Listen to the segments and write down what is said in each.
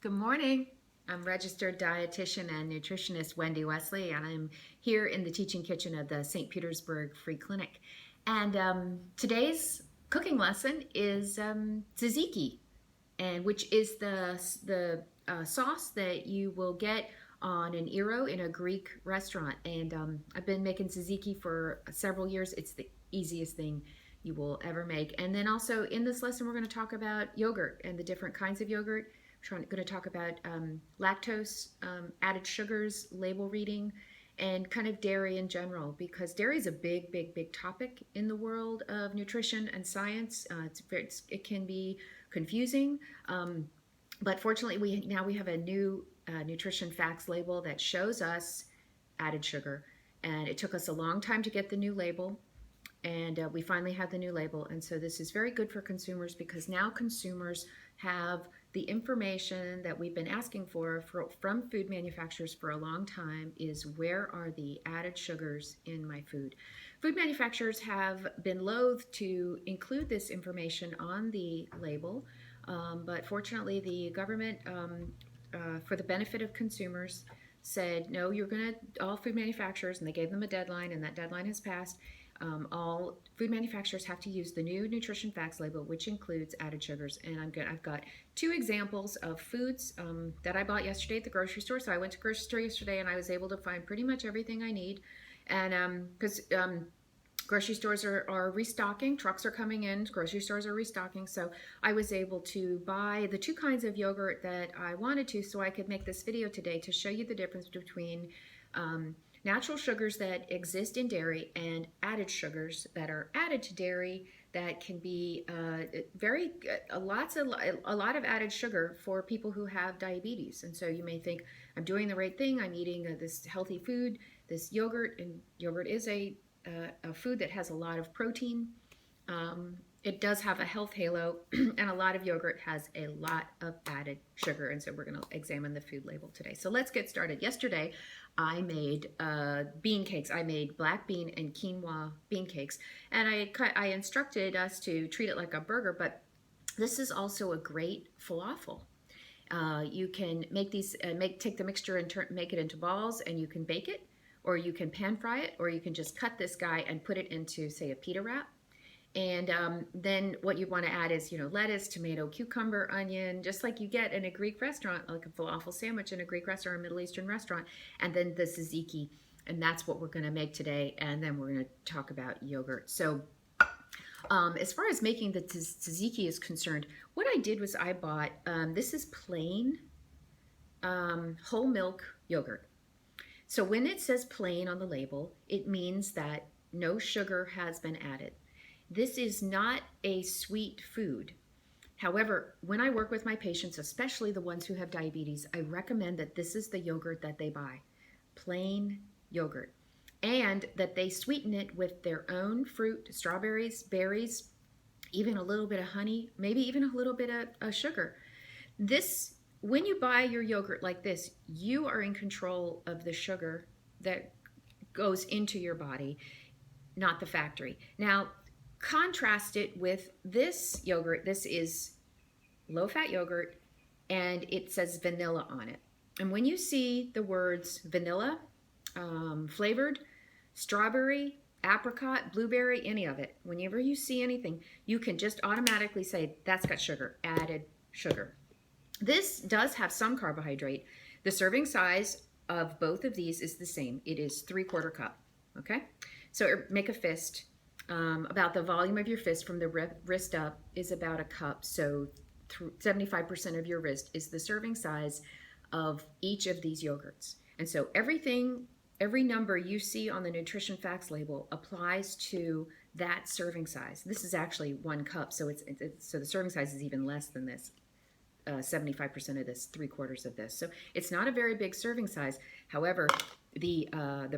Good morning. I'm registered dietitian and nutritionist Wendy Wesley, and I'm here in the teaching kitchen of the St. Petersburg Free Clinic. And today's cooking lesson is tzatziki, and which is the sauce that you will get on an gyro in a Greek restaurant. And I've been making tzatziki for several years. It's the easiest thing you will ever make. And then also in this lesson, we're going to talk about yogurt and the different kinds of yogurt. We're going to talk about lactose, added sugars, label reading, and kind of dairy in general, because dairy is a big, big, big topic in the world of nutrition and science. It can be confusing, but fortunately, we have a new nutrition facts label that shows us added sugar, and it took us a long time to get the new label. And we finally have the new label, and so this is very good for consumers because now consumers have the information that we've been asking for from food manufacturers for a long time, is where are the added sugars in my food. Food manufacturers have been loath to include this information on the label, but fortunately the government, for the benefit of consumers, said no, all food manufacturers, and they gave them a deadline, and that deadline has passed. All food manufacturers have to use the new nutrition facts label, which includes added sugars. And I've got two examples of foods that I bought yesterday at the grocery store. So I went to the grocery store yesterday, and I was able to find pretty much everything I need. And because grocery stores are restocking, trucks are coming in, grocery stores are restocking. So I was able to buy the two kinds of yogurt that I wanted to, so I could make this video today to show you the difference between natural sugars that exist in dairy and added sugars that are added to dairy that can be a lot of added sugar for people who have diabetes. And so you may think, I'm doing the right thing, I'm eating this healthy food, this yogurt, and yogurt is a food that has a lot of protein. It does have a health halo, and a lot of yogurt has a lot of added sugar, and so we're going to examine the food label today. So let's get started. Yesterday, I made bean cakes. I made black bean and quinoa bean cakes, and I instructed us to treat it like a burger, but this is also a great falafel. You can make these, take the mixture and make it into balls, and you can bake it, or you can pan fry it, or you can just cut this guy and put it into, say, a pita wrap. And then what you want to add is, lettuce, tomato, cucumber, onion, just like you get in a Greek restaurant, like a falafel sandwich in a Greek restaurant or a Middle Eastern restaurant. And then the tzatziki, and that's what we're going to make today. And then we're going to talk about yogurt. So as far as making the tzatziki is concerned, what I did was I bought, this is plain whole milk yogurt. So when it says plain on the label, it means that no sugar has been added. This is not a sweet food. However, when I work with my patients, especially the ones who have diabetes, I recommend that this is the yogurt that they buy, plain yogurt, and that they sweeten it with their own fruit, strawberries, berries, even a little bit of honey, maybe even a little bit of sugar. When you buy your yogurt like this, you are in control of the sugar that goes into your body, not the factory. Now, contrast it with this yogurt. This is low-fat yogurt, and it says vanilla on it. And when you see the words vanilla, flavored, strawberry, apricot, blueberry, any of it, whenever you see anything, you can just automatically say, that's got sugar, added sugar. This does have some carbohydrate. The serving size of both of these is the same. It is 3/4 cup, okay? So make a fist. About the volume of your fist from the wrist up is about a cup. So 75% of your wrist is the serving size of each of these yogurts. And so every number you see on the nutrition facts label applies to that serving size. This is actually 1 cup, so so the serving size is even less than this. 75% of this, 3/4 of this. So it's not a very big serving size. However, the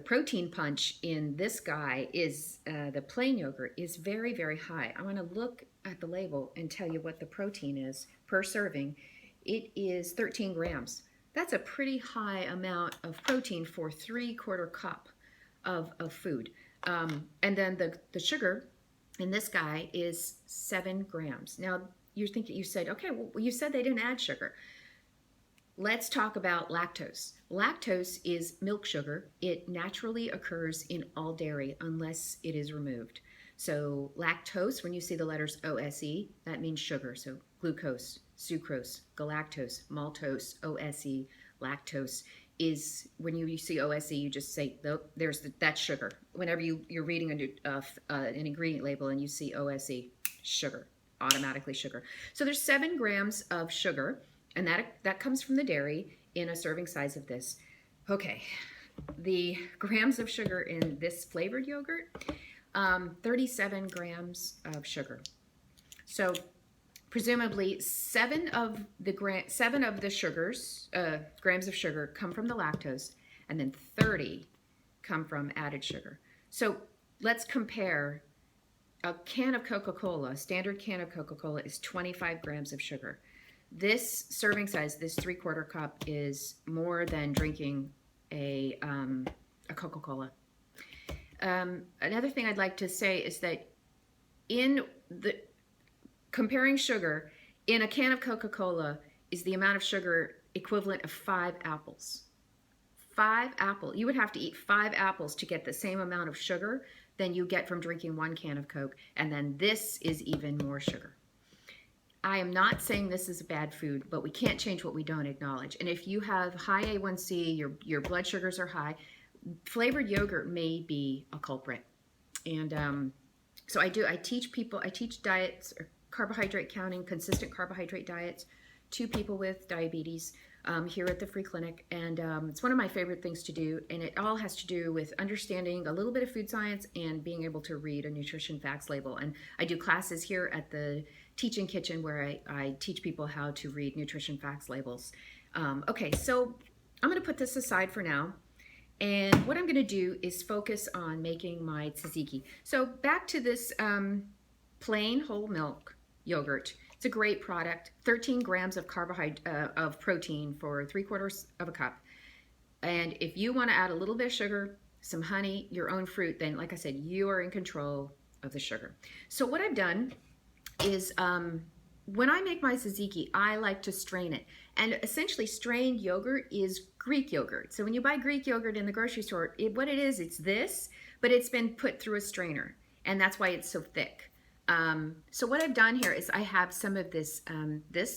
protein punch in this guy is the plain yogurt is very, very high. I want to look at the label and tell you what the protein is per serving. It is 13 grams. That's a pretty high amount of protein for 3/4 cup of food. And then the sugar in this guy is 7 grams. Now, you said, okay, well, you said they didn't add sugar. Let's talk about lactose. Lactose is milk sugar. It naturally occurs in all dairy unless it is removed. So, lactose, when you see the letters OSE, that means sugar. So, glucose, sucrose, galactose, maltose, OSE, lactose is when you see OSE, you just say, that's sugar. Whenever you're reading an ingredient label and you see OSE, sugar, automatically sugar. So, there's 7 grams of sugar, and that comes from the dairy in a serving size of this. Okay, the grams of sugar in this flavored yogurt, 37 grams of sugar. So presumably 7 of the grams of sugar come from the lactose, and then 30 come from added sugar. So let's compare. A can of Coca-Cola, standard can of Coca-Cola, is 25 grams of sugar. This serving size, this 3/4 cup, is more than drinking a Coca-Cola. Another thing I'd like to say is that in the comparing sugar in a can of Coca-Cola is the amount of sugar equivalent of 5 apples. 5 apples. You would have to eat 5 apples to get the same amount of sugar than you get from drinking 1 can of Coke, and then this is even more sugar. I am not saying this is a bad food, but we can't change what we don't acknowledge. And if you have high A1C, your blood sugars are high, flavored yogurt may be a culprit. And so I teach diets, or carbohydrate counting, consistent carbohydrate diets to people with diabetes here at the free clinic. And it's one of my favorite things to do. And it all has to do with understanding a little bit of food science and being able to read a nutrition facts label. And I do classes here at the Teaching Kitchen where I teach people how to read nutrition facts labels. Okay, so I'm going to put this aside for now. And what I'm going to do is focus on making my tzatziki. So back to this plain whole milk yogurt. It's a great product. 13 grams of of protein for 3/4 of a cup. And if you want to add a little bit of sugar, some honey, your own fruit, then like I said, you are in control of the sugar. So what I've done is when I make my tzatziki, I like to strain it. And essentially strained yogurt is Greek yogurt. So when you buy Greek yogurt in the grocery store, what it is, it's this, but it's been put through a strainer. And that's why it's so thick. So what I've done here is I have some of this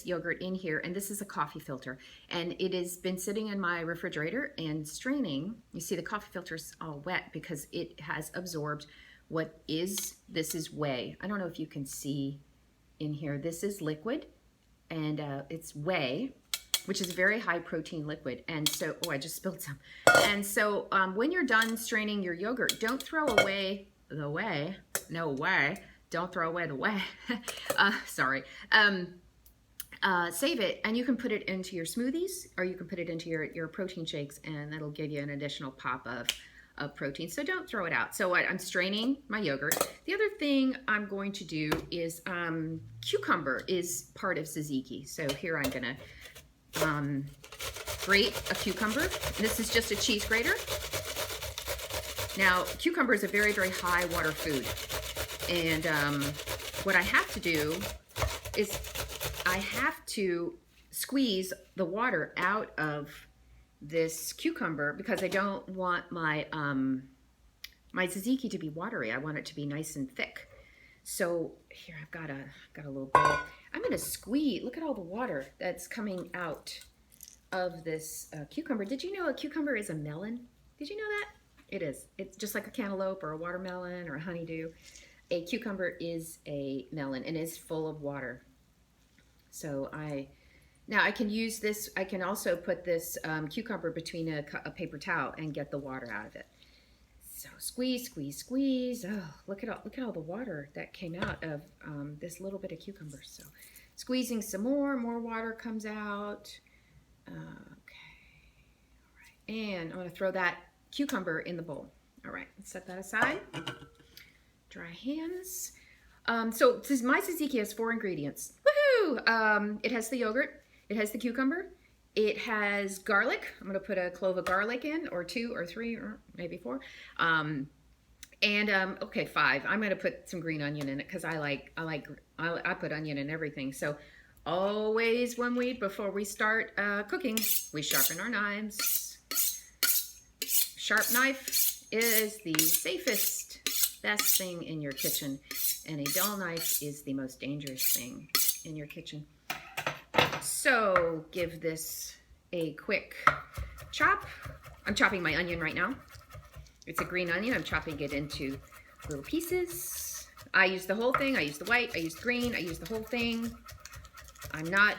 yogurt in here, and this is a coffee filter. And it has been sitting in my refrigerator and straining. You see the coffee filter's all wet because it has absorbed this is whey. I don't know if you can see in here. This is liquid, and it's whey, which is very high protein liquid. And so, I just spilled some. And so when you're done straining your yogurt, don't throw away the whey. No way. Don't throw away the whey. Sorry. Save it, and you can put it into your smoothies, or you can put it into your protein shakes, and that'll give you an additional pop of protein. So don't throw it out. So I'm straining my yogurt. The other thing I'm going to do is cucumber is part of tzatziki. So here I'm going to grate a cucumber. This is just a cheese grater. Now, cucumber is a very, very high water food. And what I have to do is I have to squeeze the water out of this cucumber because I don't want my my tzatziki to be watery. I want it to be nice and thick. So here I've got a little bowl. I'm going to squeeze. Look at all the water that's coming out of this cucumber. Did you know a cucumber is a melon? Did you know that? It is. It's just like a cantaloupe or a watermelon or a honeydew. A cucumber is a melon and is full of water. So now I can use this. I can also put this cucumber between a paper towel and get the water out of it. So squeeze, squeeze, squeeze. Oh, look at all the water that came out of this little bit of cucumber. So squeezing some more water comes out. Okay, all right. And I'm going to throw that cucumber in the bowl. All right, let's set that aside. Dry hands. So my tzatziki has 4 ingredients. Woohoo! It has the yogurt. It has the cucumber. It has garlic. I'm going to put a clove of garlic in, or 2 or 3 or maybe 4. Okay, 5. I'm going to put some green onion in it because I put onion in everything. So always before we start cooking, we sharpen our knives. Sharp knife is the safest, best thing in your kitchen, and a dull knife is the most dangerous thing in your kitchen. So give this a quick chop. I'm chopping my onion right now. It's a green onion. I'm chopping it into little pieces. I use the whole thing. I use the white. I use the green. I use the whole thing. I'm not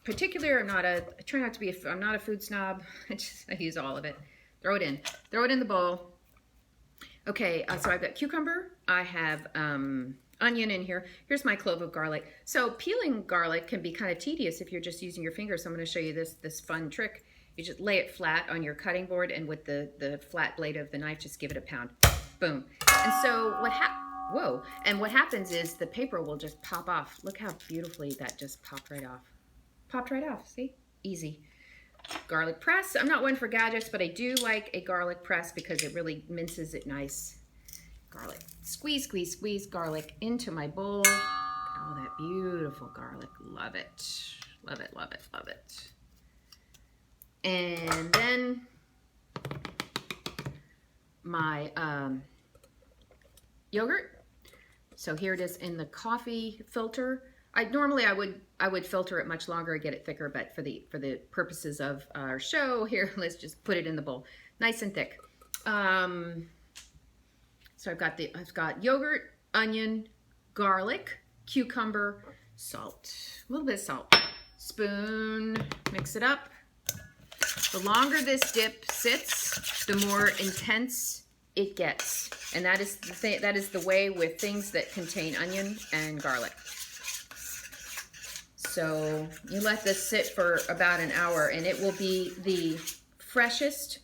particular. I try not to be. I'm not a food snob. I use all of it. Throw it in. Throw it in the bowl. Okay. So I've got cucumber. I have onion in here. Here's my clove of garlic. So peeling garlic can be kind of tedious if you're just using your fingers. So I'm going to show you this fun trick. You just lay it flat on your cutting board, and with the flat blade of the knife, just give it a pound. Boom. And so what happens is the paper will just pop off. Look how beautifully that just popped right off. Popped right off, see? Easy. Garlic press. I'm not one for gadgets, but I do like a garlic press because it really minces it nice. Garlic. Squeeze, squeeze, squeeze garlic into my bowl. Oh, that beautiful garlic. Love it. Love it, love it, love it. And then my yogurt. So here it is in the coffee filter. I would filter it much longer, get it thicker, but for the purposes of our show here, let's just put it in the bowl, nice and thick. So I've got yogurt, onion, garlic, cucumber, salt, a little bit of salt, spoon, mix it up. The longer this dip sits, the more intense it gets. And that is the way with things that contain onion and garlic. So you let this sit for about an hour, and it will be the freshest,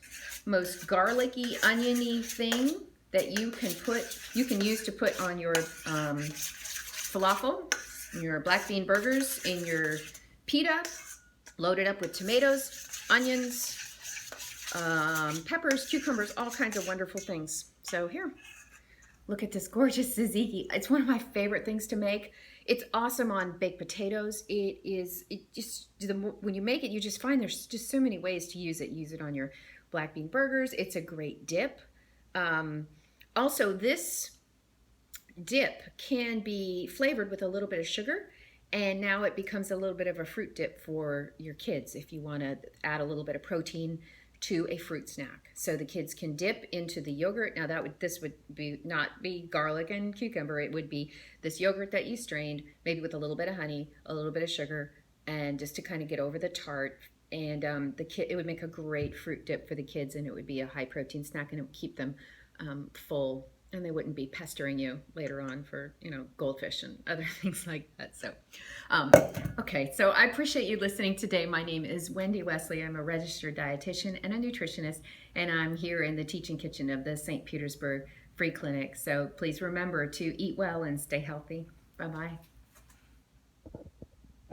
most garlicky, oniony thing that you can use to put on your falafel, your black bean burgers, in your pita, load it up with tomatoes, onions, peppers, cucumbers, all kinds of wonderful things. So here, look at this gorgeous tzatziki. It's one of my favorite things to make. It's awesome on baked potatoes. When you make it, you just find there's just so many ways to use it. Use it on your black bean burgers. It's a great dip. Also, this dip can be flavored with a little bit of sugar, and now it becomes a little bit of a fruit dip for your kids if you want to add a little bit of protein to a fruit snack. So the kids can dip into the yogurt. Now this would not be garlic and cucumber. It would be this yogurt that you strained, maybe with a little bit of honey, a little bit of sugar, and just to kind of get over the tart. And it would make a great fruit dip for the kids, and it would be a high protein snack, and it would keep them full, and they wouldn't be pestering you later on for, goldfish and other things like that. So, okay, so I appreciate you listening today. My name is Wendy Wesley. I'm a registered dietitian and a nutritionist, and I'm here in the teaching kitchen of the St. Petersburg Free Clinic. So please remember to eat well and stay healthy. Bye-bye.